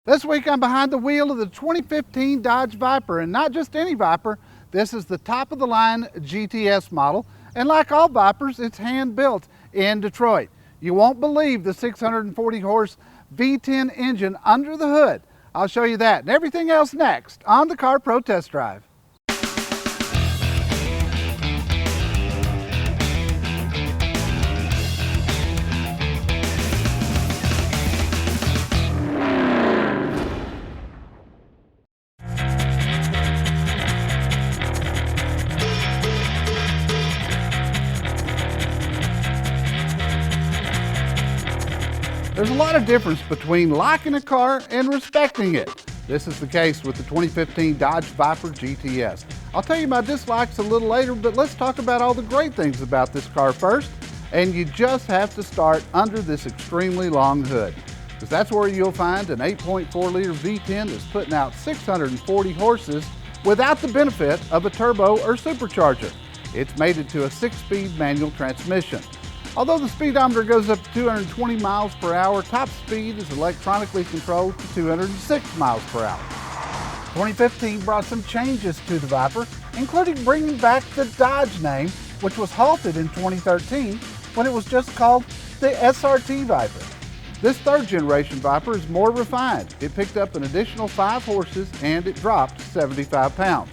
This week I'm behind the wheel of the 2015 Dodge Viper, and not just any Viper. This is the top of the line GTS model, and like all Vipers, it's hand built in Detroit. You won't believe the 640 horse V10 engine under the hood. I'll show you that and everything else next on the Car Pro Test Drive. There's a lot of difference between liking a car and respecting it. This is the case with the 2015 Dodge Viper GTS. I'll tell you my dislikes a little later, but let's talk about all the great things about this car first. And you just have to start under this extremely long hood, because that's where you'll find an 8.4 liter V10 that's putting out 640 horses without the benefit of a turbo or supercharger. It's mated to a 6-speed manual transmission. Although the speedometer goes up to 220 miles per hour, top speed is electronically controlled to 206 miles per hour. 2015 brought some changes to the Viper, including bringing back the Dodge name, which was halted in 2013 when it was just called the SRT Viper. This third generation Viper is more refined. It picked up an additional 5 horses and it dropped 75 pounds.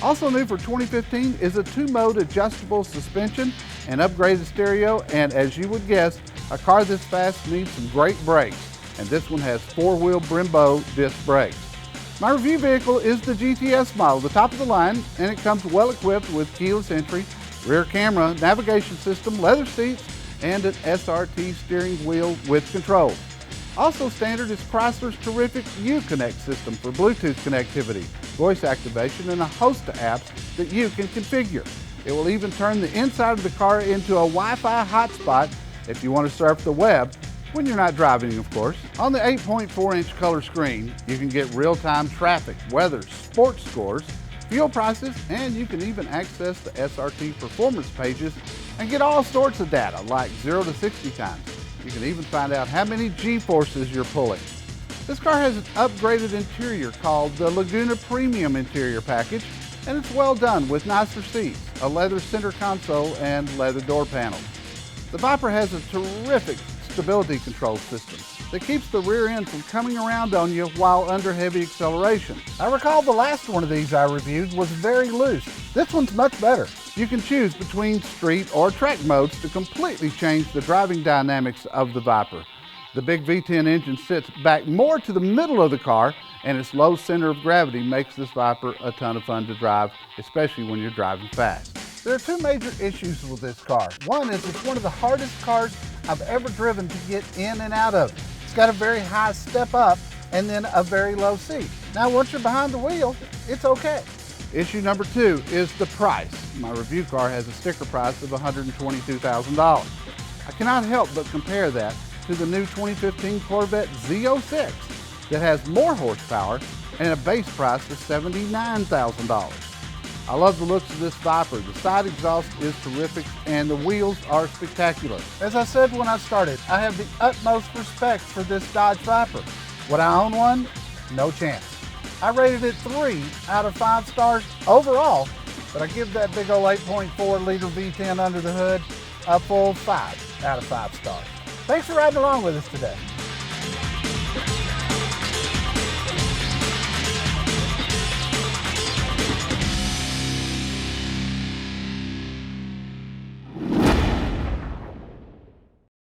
Also new for 2015 is a 2-mode adjustable suspension, an upgraded stereo, and as you would guess, a car this fast needs some great brakes, and this one has 4-wheel Brembo disc brakes. My review vehicle is the GTS model, the top of the line, and it comes well equipped with keyless entry, rear camera, navigation system, leather seats, and an SRT steering wheel with controls. Also standard is Chrysler's terrific Uconnect system for Bluetooth connectivity, voice activation, and a host of apps that you can configure. It will even turn the inside of the car into a Wi-Fi hotspot if you want to surf the web, when you're not driving, of course. On the 8.4-inch color screen, you can get real-time traffic, weather, sports scores, fuel prices, and you can even access the SRT performance pages and get all sorts of data like 0 to 60 times. You can even find out how many G-forces you're pulling. This car has an upgraded interior called the Laguna Premium Interior Package, and it's well done with nicer seats, a leather center console, and leather door panels. The Viper has a terrific stability control system that keeps the rear end from coming around on you while under heavy acceleration. I recall the last one of these I reviewed was very loose. This one's much better. You can choose between street or track modes to completely change the driving dynamics of the Viper. The big V10 engine sits back more to the middle of the car, and its low center of gravity makes this Viper a ton of fun to drive, especially when you're driving fast. There are 2 major issues with this car. One is it's one of the hardest cars I've ever driven to get in and out of. It's got a very high step up and then a very low seat. Now once you're behind the wheel, it's okay. Issue number 2 is the price. My review car has a sticker price of $122,000. I cannot help but compare that to the new 2015 Corvette Z06 that has more horsepower and a base price of $79,000. I love the looks of this Viper. The side exhaust is terrific and the wheels are spectacular. As I said when I started, I have the utmost respect for this Dodge Viper. Would I own one? No chance. I rated it 3 out of 5 stars overall, but I give that big old 8.4 liter V10 under the hood a full 5 out of 5 stars. Thanks for riding along with us today.